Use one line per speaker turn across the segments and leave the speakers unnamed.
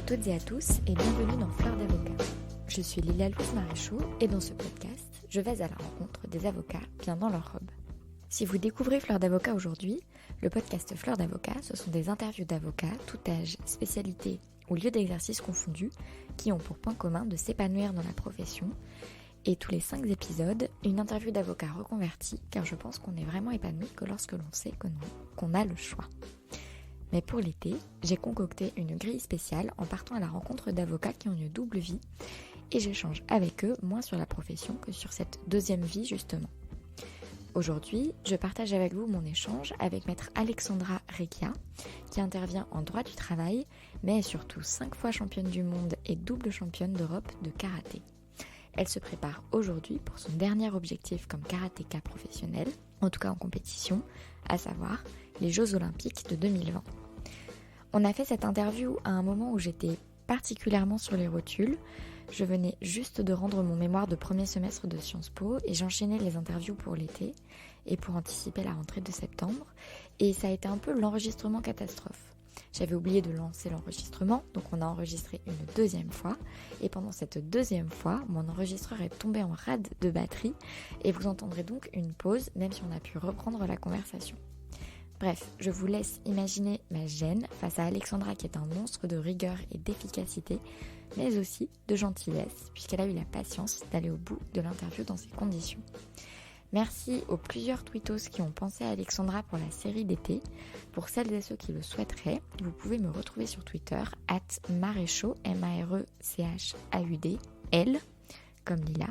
toutes et à tous et bienvenue dans Fleur d'avocat. Je suis Lila-Louise Maréchaux et dans ce podcast, je vais à la rencontre des avocats bien dans leur robe. Si vous découvrez Fleur d'avocat aujourd'hui, le podcast Fleur d'avocat, ce sont des interviews d'avocats, tout âge, spécialité ou lieu d'exercice confondus, qui ont pour point commun de s'épanouir dans la profession. Et tous les 5 épisodes, une interview d'avocat reconverti, car je pense qu'on est vraiment épanoui que lorsque l'on sait qu'on a le choix. Mais pour l'été, j'ai concocté une grille spéciale en partant à la rencontre d'avocats qui ont une double vie et j'échange avec eux moins sur la profession que sur cette deuxième vie justement. Aujourd'hui, je partage avec vous mon échange avec maître Alexandra Recchia qui intervient en droit du travail mais est surtout 5 fois championne du monde et double championne d'Europe de karaté. Elle se prépare aujourd'hui pour son dernier objectif comme karatéka professionnel, en tout cas en compétition, à savoir les Jeux Olympiques de 2020. On a fait cette interview à un moment où j'étais particulièrement sur les rotules. Je venais juste de rendre mon mémoire de premier semestre de Sciences Po et j'enchaînais les interviews pour l'été et pour anticiper la rentrée de septembre. Et ça a été un peu l'enregistrement catastrophe. J'avais oublié de lancer l'enregistrement, donc on a enregistré une deuxième fois. Et pendant cette deuxième fois, mon enregistreur est tombé en rade de batterie et vous entendrez donc une pause, même si on a pu reprendre la conversation. Bref, je vous laisse imaginer ma gêne face à Alexandra qui est un monstre de rigueur et d'efficacité, mais aussi de gentillesse, puisqu'elle a eu la patience d'aller au bout de l'interview dans ces conditions. Merci aux plusieurs tweetos qui ont pensé à Alexandra pour la série d'été. Pour celles et ceux qui le souhaiteraient, vous pouvez me retrouver sur Twitter @marechaud, MARECHAUD, L, comme Lila.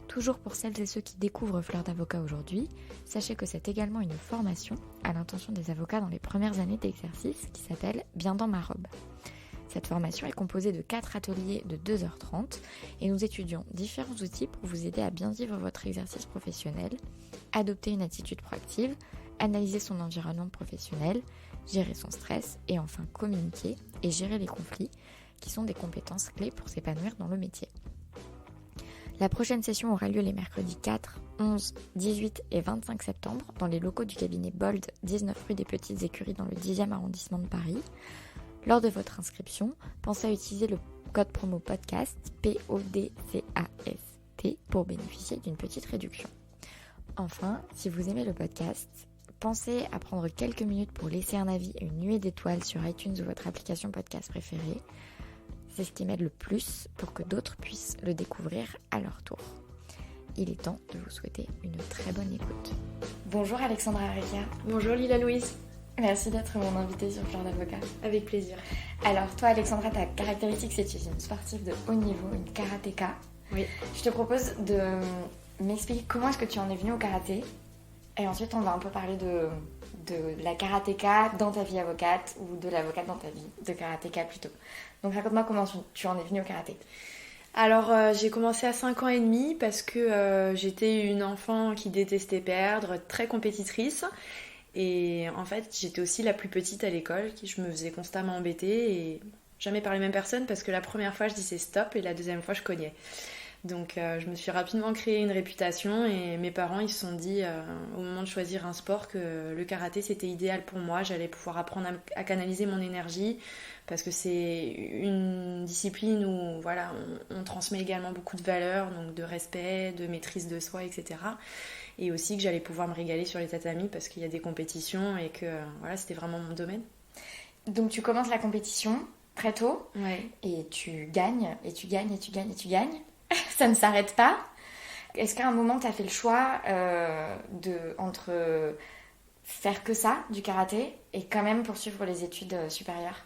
Toujours pour celles et ceux qui découvrent Fleur d'avocat aujourd'hui, sachez que c'est également une formation à l'intention des avocats dans les premières années d'exercice qui s'appelle Bien dans ma robe. Cette formation est composée de 4 ateliers de 2h30 et nous étudions différents outils pour vous aider à bien vivre votre exercice professionnel, adopter une attitude proactive, analyser son environnement professionnel, gérer son stress et enfin communiquer et gérer les conflits qui sont des compétences clés pour s'épanouir dans le métier. La prochaine session aura lieu les mercredis 4, 11, 18 et 25 septembre dans les locaux du cabinet Bold, 19 rue des Petites Écuries dans le 10e arrondissement de Paris. Lors de votre inscription, pensez à utiliser le code promo podcast PODCAST pour bénéficier d'une petite réduction. Enfin, si vous aimez le podcast, pensez à prendre quelques minutes pour laisser un avis et une nuée d'étoiles sur iTunes ou votre application podcast préférée. C'est ce qui m'aide le plus pour que d'autres puissent le découvrir à leur tour. Il est temps de vous souhaiter une très bonne écoute. Bonjour Alexandra Recchia.
Bonjour Lila-Louise.
Merci d'être mon invitée sur Fleur d'avocat.
Avec plaisir.
Alors toi Alexandra, ta caractéristique c'est que tu es une sportive de haut niveau, une karatéka.
Oui.
Je te propose de m'expliquer comment est-ce que tu en es venue au karaté. Et ensuite on va un peu parler de la karatéka dans ta vie avocate ou de l'avocate dans ta vie de karatéka plutôt. Donc raconte-moi comment tu en es venue au karaté.
Alors j'ai commencé à 5 ans et demi parce que j'étais une enfant qui détestait perdre, très compétitrice. Et en fait j'étais aussi la plus petite à l'école, je me faisais constamment embêter et jamais par les mêmes personnes parce que la première fois je disais stop et la deuxième fois je cognais. Donc je me suis rapidement créé une réputation et mes parents ils se sont dit au moment de choisir un sport que le karaté c'était idéal pour moi, j'allais pouvoir apprendre à canaliser mon énergie parce que c'est une discipline où voilà, on transmet également beaucoup de valeurs, donc de respect, de maîtrise de soi, etc. Et aussi que j'allais pouvoir me régaler sur les tatamis parce qu'il y a des compétitions et que voilà, c'était vraiment mon domaine.
Donc tu commences la compétition très tôt,
ouais.
Et tu gagnes, et tu gagnes, et tu gagnes, et tu gagnes. Ça ne s'arrête pas. Est-ce qu'à un moment, tu as fait le choix entre faire que ça, du karaté, et quand même poursuivre les études supérieures ?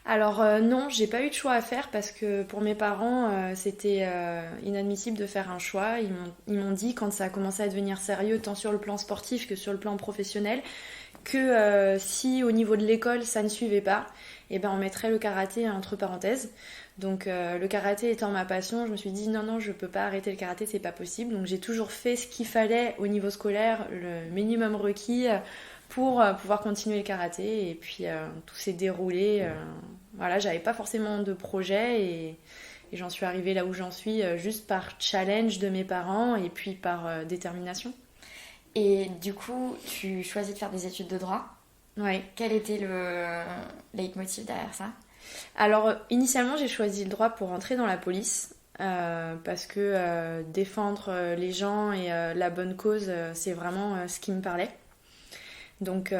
Alors non, j'ai pas eu de choix à faire parce que pour mes parents, c'était inadmissible de faire un choix. Ils m'ont dit, quand ça a commencé à devenir sérieux, tant sur le plan sportif que sur le plan professionnel, que si au niveau de l'école, ça ne suivait pas, eh ben, on mettrait le karaté entre parenthèses. Donc le karaté étant ma passion, je me suis dit non, je peux pas arrêter le karaté, c'est pas possible. Donc j'ai toujours fait ce qu'il fallait au niveau scolaire, le minimum requis pour pouvoir continuer le karaté. Et puis tout s'est déroulé. Voilà, j'avais pas forcément de projet et j'en suis arrivée là où j'en suis juste par challenge de mes parents et puis par détermination.
Et du coup, tu choisis de faire des études de droit ?
Ouais.
Quel était le leitmotiv derrière ça ?
Alors, initialement, j'ai choisi le droit pour rentrer dans la police. Parce que défendre les gens et la bonne cause, c'est vraiment ce qui me parlait. Donc,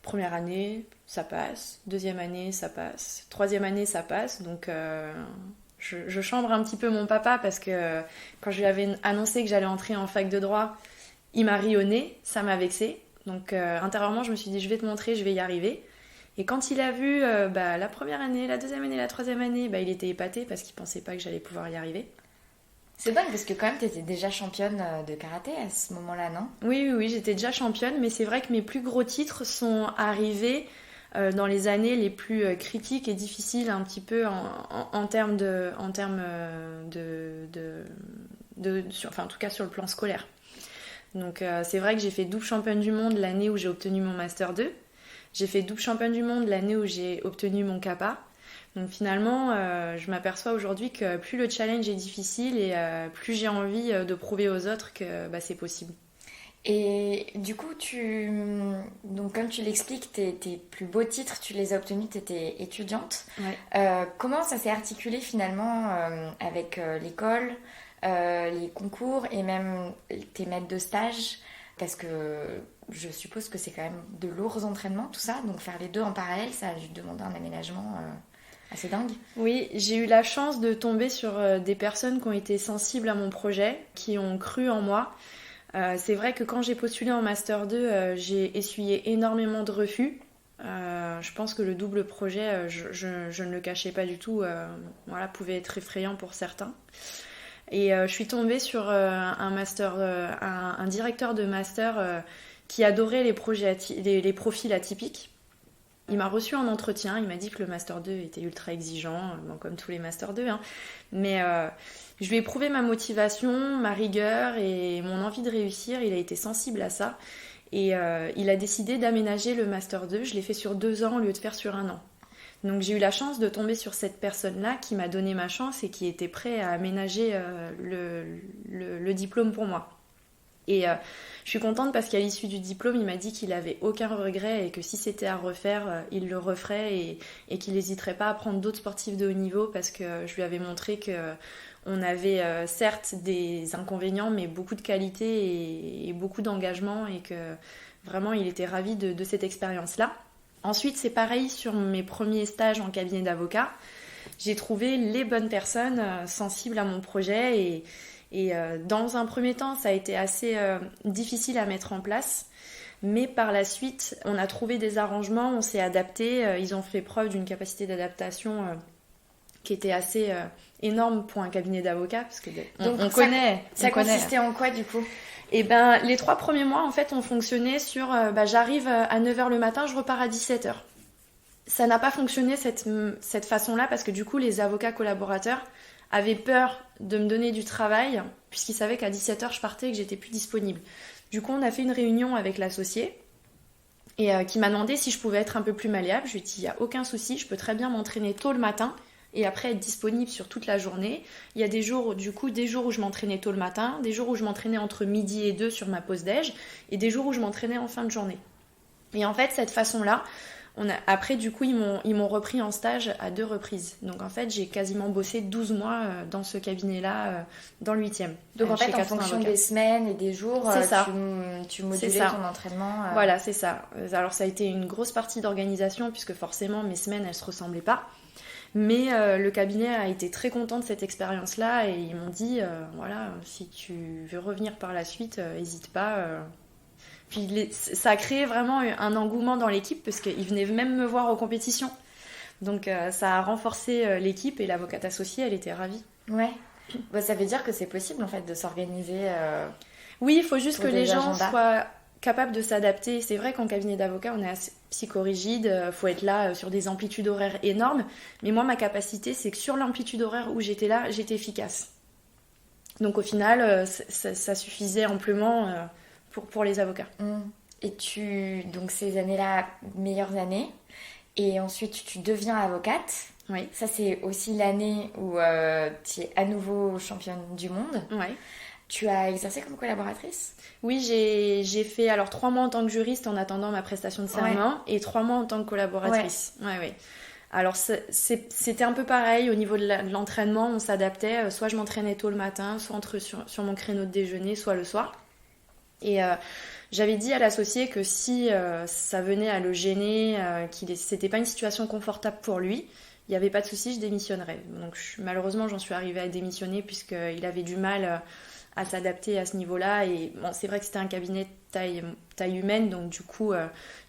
première année, ça passe. Deuxième année, ça passe. Troisième année, ça passe. Donc, je chambre un petit peu mon papa parce que quand je lui avais annoncé que j'allais entrer en fac de droit, il m'a ri au nez, ça m'a vexée. Donc, intérieurement, je me suis dit, je vais te montrer, je vais y arriver. Et quand il a vu la première année, la deuxième année, la troisième année, il était épaté parce qu'il pensait pas que j'allais pouvoir y arriver.
C'est dingue parce que quand même t'étais déjà championne de karaté à ce moment-là, non?
Oui, j'étais déjà championne, mais c'est vrai que mes plus gros titres sont arrivés dans les années les plus critiques et difficiles un petit peu en termes enfin en tout cas sur le plan scolaire. Donc c'est vrai que j'ai fait double championne du monde l'année où j'ai obtenu mon Master 2. J'ai fait double championne du monde l'année où j'ai obtenu mon CAPA. Donc finalement, je m'aperçois aujourd'hui que plus le challenge est difficile et plus j'ai envie de prouver aux autres que c'est possible.
Et du coup, donc comme tu l'expliques, tes plus beaux titres, tu les as obtenus, tu étais étudiante.
Ouais.
Comment ça s'est articulé finalement avec l'école, les concours et même tes maîtres de stage? Parce que je suppose que c'est quand même de lourds entraînements, tout ça. Donc faire les deux en parallèle, ça a dû demander un aménagement assez dingue.
Oui, j'ai eu la chance de tomber sur des personnes qui ont été sensibles à mon projet, qui ont cru en moi. C'est vrai que quand j'ai postulé en Master 2, j'ai essuyé énormément de refus. Je pense que le double projet, je ne le cachais pas du tout, pouvait être effrayant pour certains. Et je suis tombée sur un directeur de master qui adorait les profils atypiques. Il m'a reçu en entretien, il m'a dit que le Master 2 était ultra exigeant, comme tous les Master 2, hein. Mais je lui ai prouvé ma motivation, ma rigueur et mon envie de réussir. Il a été sensible à ça et il a décidé d'aménager le Master 2. Je l'ai fait sur 2 ans au lieu de faire sur 1 an. Donc j'ai eu la chance de tomber sur cette personne-là qui m'a donné ma chance et qui était prêt à aménager le diplôme pour moi. Et je suis contente parce qu'à l'issue du diplôme, il m'a dit qu'il avait aucun regret et que si c'était à refaire, il le referait et qu'il n'hésiterait pas à prendre d'autres sportifs de haut niveau parce que je lui avais montré qu'on avait certes des inconvénients mais beaucoup de qualité et beaucoup d'engagement et que vraiment il était ravi de cette expérience-là. Ensuite, c'est pareil sur mes premiers stages en cabinet d'avocat. J'ai trouvé les bonnes personnes sensibles à mon projet et dans un premier temps, ça a été assez difficile à mettre en place. Mais par la suite, on a trouvé des arrangements, on s'est adapté. Ils ont fait preuve d'une capacité d'adaptation qui était assez énorme pour un cabinet d'avocat. Parce que on connaît.
Ça consistait en quoi du coup ?
Et les 3 premiers mois, en fait, ont fonctionné sur j'arrive à 9h le matin, je repars à 17h. Ça n'a pas fonctionné cette façon-là parce que du coup, les avocats collaborateurs avaient peur de me donner du travail puisqu'ils savaient qu'à 17h, je partais et que j'étais plus disponible. Du coup, on a fait une réunion avec l'associé et qui m'a demandé si je pouvais être un peu plus malléable. Je lui ai dit, il n'y a aucun souci, je peux très bien m'entraîner tôt le matin et après être disponible sur toute la journée. Il y a des jours où je m'entraînais tôt le matin, des jours où je m'entraînais entre midi et 2 sur ma pause déj, et des jours où je m'entraînais en fin de journée. Et en fait, cette façon-là, après, du coup, ils m'ont repris en stage à 2 reprises. Donc en fait, j'ai quasiment bossé 12 mois dans ce cabinet-là, dans le 8e.
Donc en fait, en fonction des semaines et des jours, tu modulais ton entraînement.
Voilà, c'est ça. Alors ça a été une grosse partie d'organisation, puisque forcément, mes semaines, elles ne se ressemblaient pas. Mais le cabinet a été très content de cette expérience-là et ils m'ont dit, si tu veux revenir par la suite, n'hésite pas. Puis ça a créé vraiment un engouement dans l'équipe parce qu'ils venaient même me voir aux compétitions. Donc ça a renforcé l'équipe et l'avocate associée, elle était ravie.
Ouais. Ça veut dire que c'est possible en fait de s'organiser.
Oui, il faut juste que les gens soient capables de s'adapter. C'est vrai qu'en cabinet d'avocat, on est assez psychorigide, faut être là sur des amplitudes horaires énormes. Mais moi, ma capacité, c'est que sur l'amplitude horaire où j'étais là, j'étais efficace. Donc au final, ça suffisait amplement pour les avocats.
Et donc ces années-là, meilleures années. Et ensuite, tu deviens avocate.
Oui.
Ça, c'est aussi l'année où tu es à nouveau championne du monde.
Oui.
Tu as exercé comme collaboratrice ?
Oui, j'ai fait 3 mois en tant que juriste en attendant ma prestation de serment et 3 mois en tant que collaboratrice. Ouais. Alors c'était un peu pareil au niveau de l'entraînement, on s'adaptait, soit je m'entraînais tôt le matin, soit sur mon créneau de déjeuner, soit le soir. Et j'avais dit à l'associé que si ça venait à le gêner, c'était pas une situation confortable pour lui, il n'y avait pas de souci, je démissionnerais. Donc malheureusement j'en suis arrivée à démissionner puisqu'il avait du mal à s'adapter à ce niveau-là. Et bon, c'est vrai que c'était un cabinet de taille humaine, donc du coup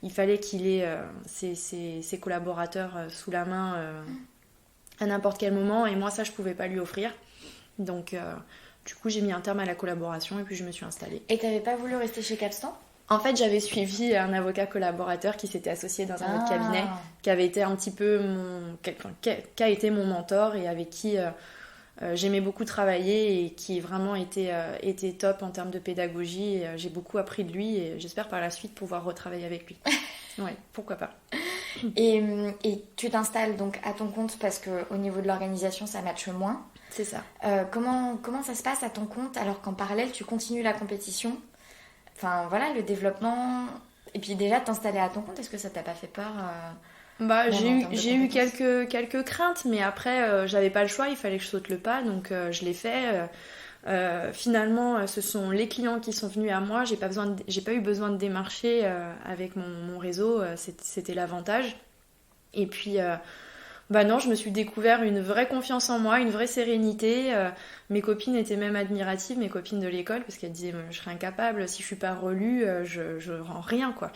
il fallait qu'il ait ses collaborateurs sous la main à n'importe quel moment, et moi ça je pouvais pas lui offrir. Donc du coup j'ai mis un terme à la collaboration et puis je me suis installée.
Et t'avais pas voulu rester chez Capstan ?
En fait, j'avais suivi un avocat collaborateur qui s'était associé dans un autre cabinet, qui avait été un petit peu qui a été mon mentor et avec qui j'aimais beaucoup travailler et qui vraiment était top en termes de pédagogie. Et, j'ai beaucoup appris de lui et j'espère par la suite pouvoir retravailler avec lui. Ouais, pourquoi pas.
Et tu t'installes donc à ton compte parce qu'au niveau de l'organisation, ça matche moins.
C'est ça.
Comment ça se passe à ton compte alors qu'en parallèle, tu continues la compétition ? Enfin voilà, le développement. Et puis déjà, t'installer à ton compte, est-ce que ça t'a pas fait peur
j'ai eu quelques craintes, mais après, j'avais pas le choix, il fallait que je saute le pas, donc je l'ai fait. Finalement, ce sont les clients qui sont venus à moi, j'ai pas eu besoin de démarcher avec mon réseau, c'était l'avantage. Et puis, non, je me suis découvert une vraie confiance en moi, une vraie sérénité. Mes copines étaient même admiratives, mes copines de l'école, parce qu'elles disaient je serais incapable, si je suis pas relue, je rends rien, quoi.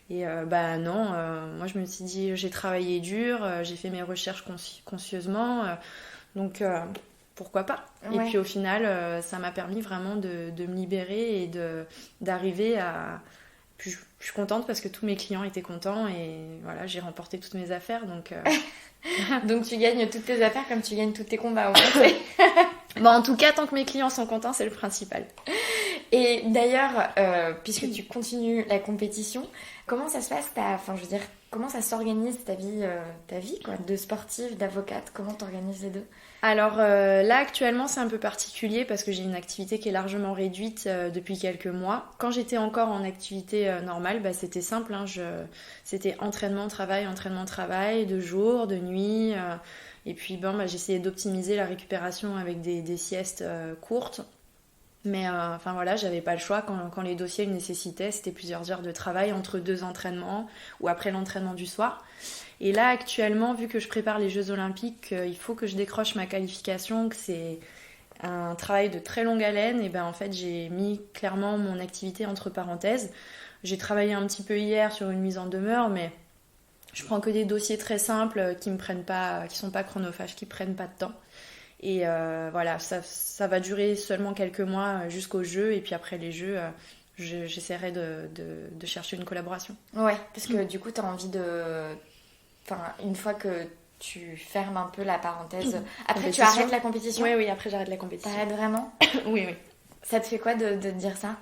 Et non, moi je me suis dit j'ai travaillé dur, j'ai fait mes recherches conscieusement, donc pourquoi pas. Ouais. Et puis au final, ça m'a permis vraiment de me libérer et d'arriver à... Puis je suis contente parce que tous mes clients étaient contents et voilà, j'ai remporté toutes mes affaires, donc...
Donc tu gagnes toutes tes affaires comme tu gagnes tous tes combats, en fait.
En tout cas, tant que mes clients sont contents, c'est le principal.
Et d'ailleurs, puisque tu continues la compétition, comment ça se passe comment ça s'organise ta vie quoi, de sportive, d'avocate? Comment t'organises les deux?
Alors là, actuellement, c'est un peu particulier parce que j'ai une activité qui est largement réduite depuis quelques mois. Quand j'étais encore en activité normale, c'était simple. C'était entraînement, travail, de jour, de nuit. Et puis j'essayais d'optimiser la récupération avec des siestes courtes. Mais j'avais pas le choix quand les dossiers le nécessitaient. C'était plusieurs heures de travail entre 2 entraînements ou après l'entraînement du soir. Et là, actuellement, vu que je prépare les Jeux Olympiques, il faut que je décroche ma qualification, que c'est un travail de très longue haleine. Et en fait, j'ai mis clairement mon activité entre parenthèses. J'ai travaillé un petit peu hier sur une mise en demeure, mais je prends que des dossiers très simples qui sont pas chronophages, qui prennent pas de temps. Et ça va durer seulement quelques mois jusqu'aux Jeux. Et puis après les Jeux, j'essaierai de chercher une collaboration.
Ouais, parce que du coup, tu as envie une fois que tu fermes un peu la parenthèse... Après, tu arrêtes la compétition ?
Oui, après j'arrête la compétition.
T'arrêtes vraiment ?
Oui.
Ça te fait quoi de dire ça ?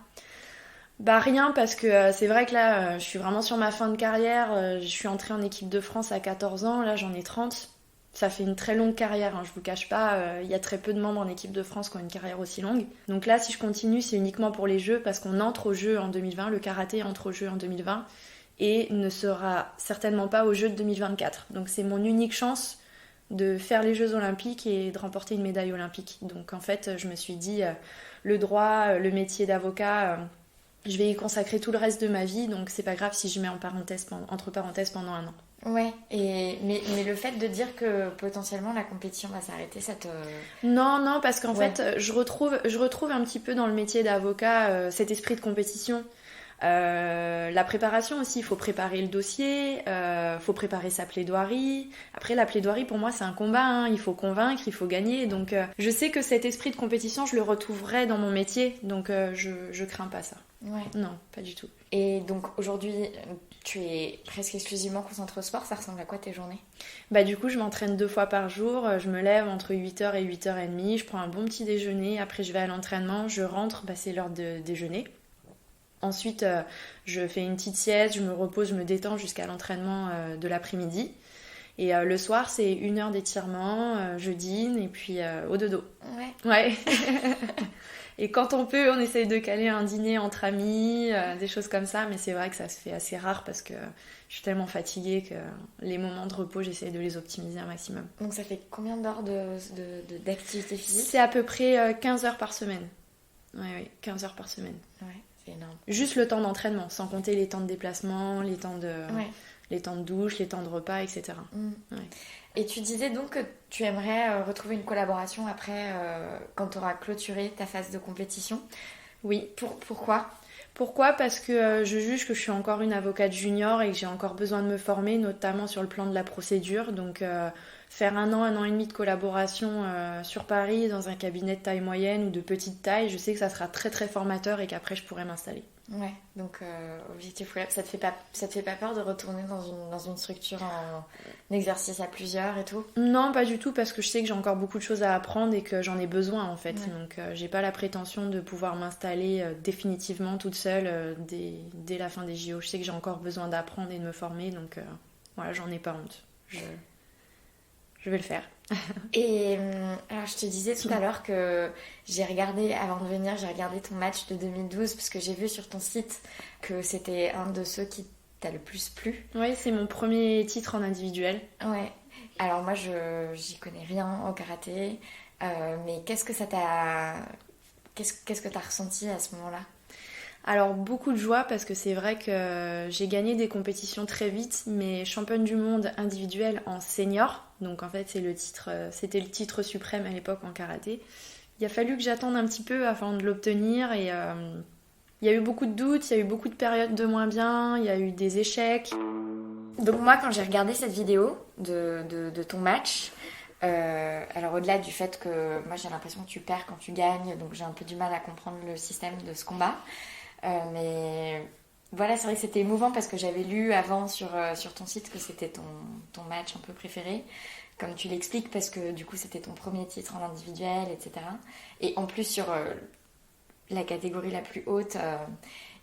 Rien, parce que c'est vrai que là, je suis vraiment sur ma fin de carrière. Je suis entrée en équipe de France à 14 ans, là j'en ai 30. Ça fait une très longue carrière, je vous cache pas. Il y a très peu de membres en équipe de France qui ont une carrière aussi longue. Donc là, si je continue, c'est uniquement pour les Jeux, parce qu'on entre aux Jeux en 2020. Le karaté entre aux Jeux en 2020 et ne sera certainement pas aux Jeux de 2024. Donc c'est mon unique chance de faire les Jeux Olympiques et de remporter une médaille olympique. Donc en fait, je me suis dit, le droit, le métier d'avocat, je vais y consacrer tout le reste de ma vie, donc c'est pas grave si je mets entre parenthèses pendant 1 an.
Ouais, mais le fait de dire que potentiellement la compétition va s'arrêter, ça te...
Non, parce qu'en fait, je retrouve un petit peu dans le métier d'avocat cet esprit de compétition. La préparation aussi, il faut préparer le dossier, faut préparer sa plaidoirie. Après, la plaidoirie, pour moi, c'est un combat, il faut convaincre, il faut gagner. Donc, je sais que cet esprit de compétition, je le retrouverai dans mon métier, donc je crains pas ça.
Ouais.
Non, pas du tout.
Et donc, aujourd'hui, tu es presque exclusivement concentrée au sport. Ça ressemble à quoi tes journées ?
Du coup, je m'entraîne 2 fois par jour. Je me lève entre 8h et 8h30. Je prends un bon petit déjeuner. Après, je vais à l'entraînement. Je rentre, c'est l'heure de déjeuner. Ensuite, je fais une petite sieste, je me repose, je me détends jusqu'à l'entraînement de l'après-midi. Et le soir, c'est 1 heure d'étirement, je dîne et puis au dodo.
Ouais.
Et quand on peut, on essaye de caler un dîner entre amis, des choses comme ça. Mais c'est vrai que ça se fait assez rare parce que je suis tellement fatiguée que les moments de repos, j'essaye de les optimiser un maximum.
Donc ça fait combien d'heures d'activité physique?
C'est à peu près 15 heures par semaine. Oui, 15 heures par semaine.
Ouais, c'est énorme.
Juste le temps d'entraînement, sans compter les temps de déplacement, les temps de douche, les temps de repas, etc. Ouais.
Et tu disais donc que tu aimerais retrouver une collaboration après, quand tu auras clôturé ta phase de compétition.
Oui.
Pourquoi?
Pourquoi? Parce que je juge que je suis encore une avocate junior et que j'ai encore besoin de me former, notamment sur le plan de la procédure. Donc faire un an et demi de collaboration sur Paris dans un cabinet de taille moyenne ou de petite taille, je sais que ça sera très très formateur et qu'après je pourrai m'installer.
Ouais, donc objectif web, ça te fait pas peur de retourner dans une structure en exercice à plusieurs et tout?
Non, pas du tout, parce que je sais que j'ai encore beaucoup de choses à apprendre et que j'en ai besoin en fait.
Ouais.
Donc j'ai pas la prétention de pouvoir m'installer définitivement toute seule dès la fin des JO. Je sais que j'ai encore besoin d'apprendre et de me former, donc voilà, j'en ai pas honte. Je vais le faire.
Et alors je te disais tout à l'heure que avant de venir, j'ai regardé ton match de 2012 parce que j'ai vu sur ton site que c'était un de ceux qui t'a le plus plu.
Oui, c'est mon premier titre en individuel.
Ouais. Alors moi, j'y connais rien au karaté, mais qu'est-ce que t'as ressenti à ce moment-là?
Alors beaucoup de joie parce que c'est vrai que j'ai gagné des compétitions très vite, mais championne du monde individuelle en senior, donc en fait c'était le titre suprême à l'époque en karaté. Il a fallu que j'attende un petit peu avant de l'obtenir et il y a eu beaucoup de doutes, il y a eu beaucoup de périodes de moins bien, il y a eu des échecs.
Donc moi quand j'ai regardé cette vidéo de ton match, alors au-delà du fait que moi j'ai l'impression que tu perds quand tu gagnes, donc j'ai un peu du mal à comprendre le système de ce combat. Mais voilà, c'est vrai que c'était émouvant parce que j'avais lu avant sur ton site que c'était ton match un peu préféré, comme tu l'expliques, parce que du coup c'était ton premier titre en individuel, etc. Et en plus sur la catégorie la plus haute.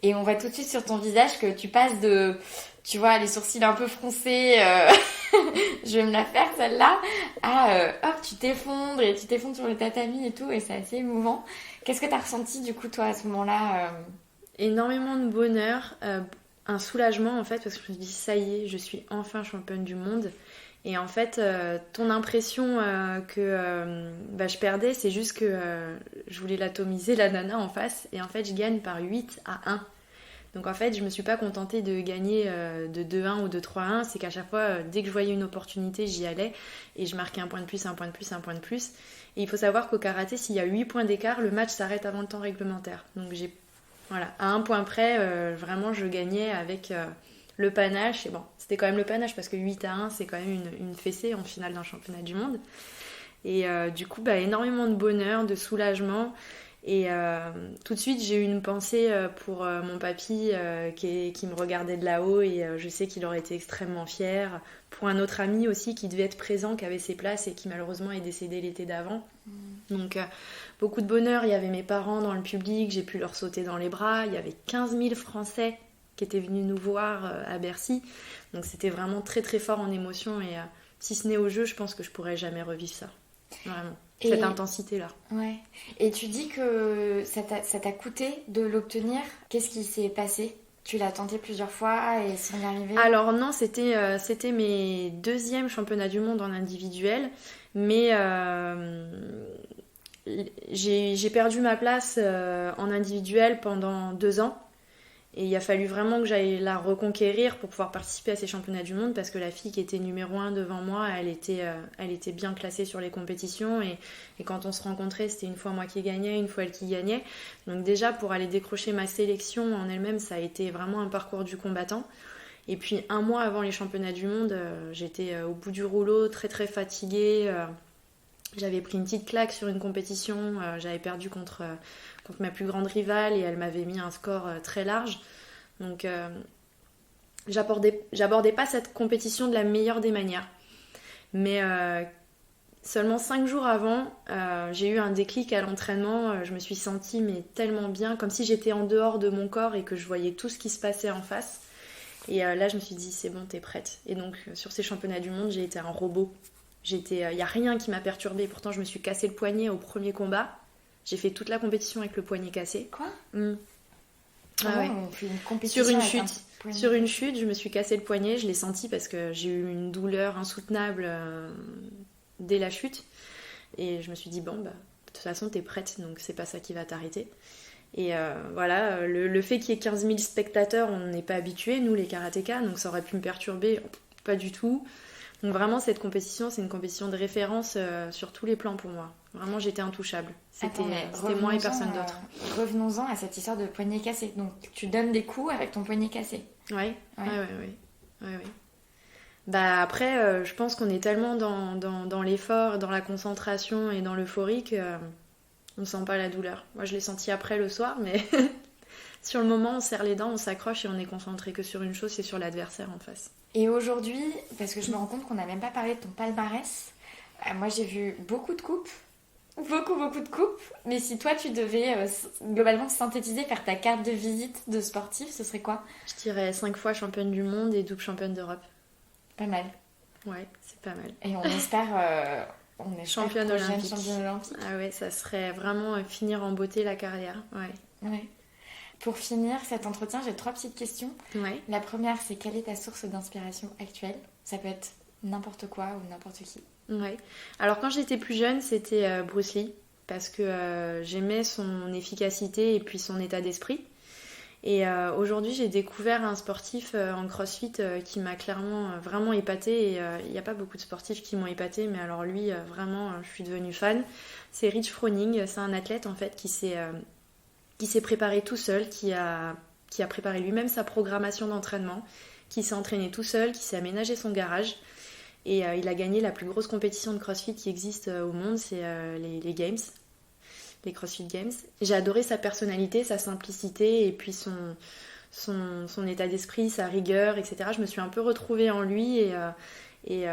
Et on voit tout de suite sur ton visage que tu passes de, tu vois, les sourcils un peu froncés, je vais me la faire celle-là, à hop, tu t'effondres sur le tatami et tout, et c'est assez émouvant. Qu'est-ce que tu as ressenti du coup toi à ce moment-là?
Énormément de bonheur, un soulagement en fait, parce que je me dis ça y est, je suis enfin championne du monde. Et en fait, ton impression que je perdais, c'est juste que je voulais l'atomiser, la nana en face, et en fait je gagne par 8-1. Donc en fait, je me suis pas contentée de gagner de 2-1 ou de 3-1, c'est qu'à chaque fois, dès que je voyais une opportunité, j'y allais, et je marquais un point de plus, un point de plus, un point de plus. Et il faut savoir qu'au karaté, s'il y a 8 points d'écart, le match s'arrête avant le temps réglementaire. Donc voilà, à un point près, vraiment je gagnais avec le panache. Et bon, c'était quand même le panache parce que 8-1, c'est quand même une fessée en finale d'un championnat du monde. Et du coup, énormément de bonheur, de soulagement. Et tout de suite, j'ai eu une pensée pour mon papy qui me regardait de là-haut. Et je sais qu'il aurait été extrêmement fier. Pour un autre ami aussi qui devait être présent, qui avait ses places et qui malheureusement est décédé l'été d'avant. Donc beaucoup de bonheur, il y avait mes parents dans le public, j'ai pu leur sauter dans les bras, il y avait 15 000 Français qui étaient venus nous voir à Bercy, donc c'était vraiment très très fort en émotion et si ce n'est au jeu, je pense que je pourrais jamais revivre ça, vraiment, cette intensité-là.
Ouais. Et tu dis que ça t'a coûté de l'obtenir, qu'est-ce qui s'est passé? Tu l'as tenté plusieurs fois et sans y arriver?
Alors non, c'était mes deuxièmes championnats du monde en individuel, mais j'ai perdu ma place en individuel pendant 2 ans. Et il a fallu vraiment que j'aille la reconquérir pour pouvoir participer à ces championnats du monde parce que la fille qui était numéro 1 devant moi, elle était bien classée sur les compétitions et quand on se rencontrait, c'était une fois moi qui gagnais, une fois elle qui gagnait. Donc déjà, pour aller décrocher ma sélection en elle-même, ça a été vraiment un parcours du combattant. Et puis 1 mois avant les championnats du monde, j'étais au bout du rouleau, très très fatiguée. J'avais pris une petite claque sur une compétition, j'avais perdu contre ma plus grande rivale et elle m'avait mis un score très large. Donc j'abordais pas cette compétition de la meilleure des manières. Mais seulement 5 jours avant, j'ai eu un déclic à l'entraînement. Je me suis sentie tellement bien, comme si j'étais en dehors de mon corps et que je voyais tout ce qui se passait en face. Et là, je me suis dit, c'est bon, t'es prête. Et donc, sur ces championnats du monde, j'ai été un robot. Il n'y a rien qui m'a perturbée. Pourtant, je me suis cassé le poignet au premier combat. J'ai fait toute la compétition avec le poignet cassé.
Quoi?
Ah ouais.
On fait une compétition
Sur une chute, je me suis cassé le poignet. Je l'ai senti parce que j'ai eu une douleur insoutenable dès la chute. Et je me suis dit, bon, bah, de toute façon, t'es prête, donc c'est pas ça qui va t'arrêter. Et voilà, le fait qu'il y ait 15 000 spectateurs, on n'est pas habitués, nous les karatékas, donc ça aurait pu me perturber, pas du tout. Donc vraiment, cette compétition, c'est une compétition de référence sur tous les plans pour moi. Vraiment, j'étais intouchable. C'était moi et personne d'autre.
Revenons-en à cette histoire de poignet cassé. Donc, tu donnes des coups avec ton poignet cassé.
Ouais. Bah après, je pense qu'on est tellement dans l'effort, dans la concentration et dans l'euphorie qu'on ne sent pas la douleur. Moi, je l'ai senti après le soir, mais sur le moment, on serre les dents, on s'accroche et on est concentré que sur une chose, c'est sur l'adversaire en face.
Et aujourd'hui, parce que je me rends compte qu'on n'a même pas parlé de ton palmarès, moi j'ai vu beaucoup de coupes, mais si toi tu devais globalement synthétiser, faire ta carte de visite de sportif, ce serait quoi?
Je dirais 5 fois championne du monde et double championne d'Europe.
Pas mal.
Ouais, c'est pas mal.
Et on espère
championne olympique. Ah ouais, ça serait vraiment finir en beauté la carrière. Ouais.
Pour finir cet entretien, j'ai 3 petites questions.
Ouais.
La première, c'est quelle est ta source d'inspiration actuelle? Ça peut être n'importe quoi ou n'importe qui.
Ouais. Alors quand j'étais plus jeune, c'était Bruce Lee parce que j'aimais son efficacité et puis son état d'esprit. Et aujourd'hui, j'ai découvert un sportif en CrossFit qui m'a clairement vraiment épatée. Et il n'y a pas beaucoup de sportifs qui m'ont épatée, mais alors lui, vraiment, je suis devenue fan. C'est Rich Froning. C'est un athlète en fait qui s'est préparé tout seul, qui a préparé lui-même sa programmation d'entraînement, qui s'est entraîné tout seul, qui s'est aménagé son garage. Et il a gagné la plus grosse compétition de CrossFit qui existe au monde, c'est les Games. Les CrossFit Games. J'ai adoré sa personnalité, sa simplicité et puis son état d'esprit, sa rigueur, etc. Je me suis un peu retrouvée en lui et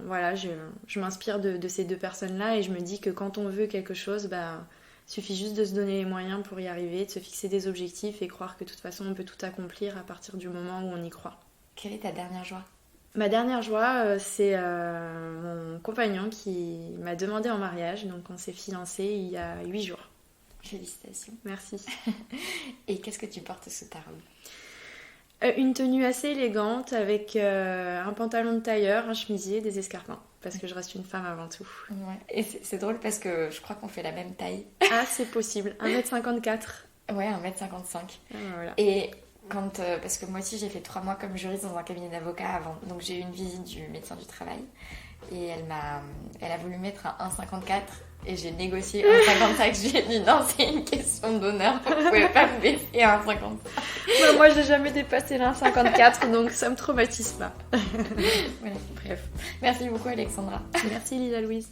voilà, je m'inspire de ces 2 personnes-là et je me dis que quand on veut quelque chose, il suffit juste de se donner les moyens pour y arriver, de se fixer des objectifs et croire que de toute façon on peut tout accomplir à partir du moment où on y croit.
Quelle est ta dernière joie?
Ma dernière joie, c'est mon compagnon qui m'a demandé en mariage. Donc on s'est fiancés il y a 8 jours.
Félicitations.
Merci.
Et qu'est-ce que tu portes sous ta robe?
Une tenue assez élégante avec un pantalon de tailleur, un chemisier, des escarpins. Parce que je reste une femme avant tout.
Ouais. Et c'est drôle parce que je crois qu'on fait la même taille.
Ah, c'est possible. 1m54.
Ouais, 1m55.
Ah, voilà.
Et... parce que moi aussi j'ai fait 3 mois comme juriste dans un cabinet d'avocat avant, donc j'ai eu une visite du médecin du travail et elle a voulu mettre un 1,54 et j'ai négocié 1,55. Je lui ai dit non, c'est une question d'honneur, vous pouvez pas me baisser à 1,55.
Moi j'ai jamais dépassé l'1,54 donc ça me traumatise pas.
Voilà, bref. Merci beaucoup Alexandra.
Merci Lila Louise.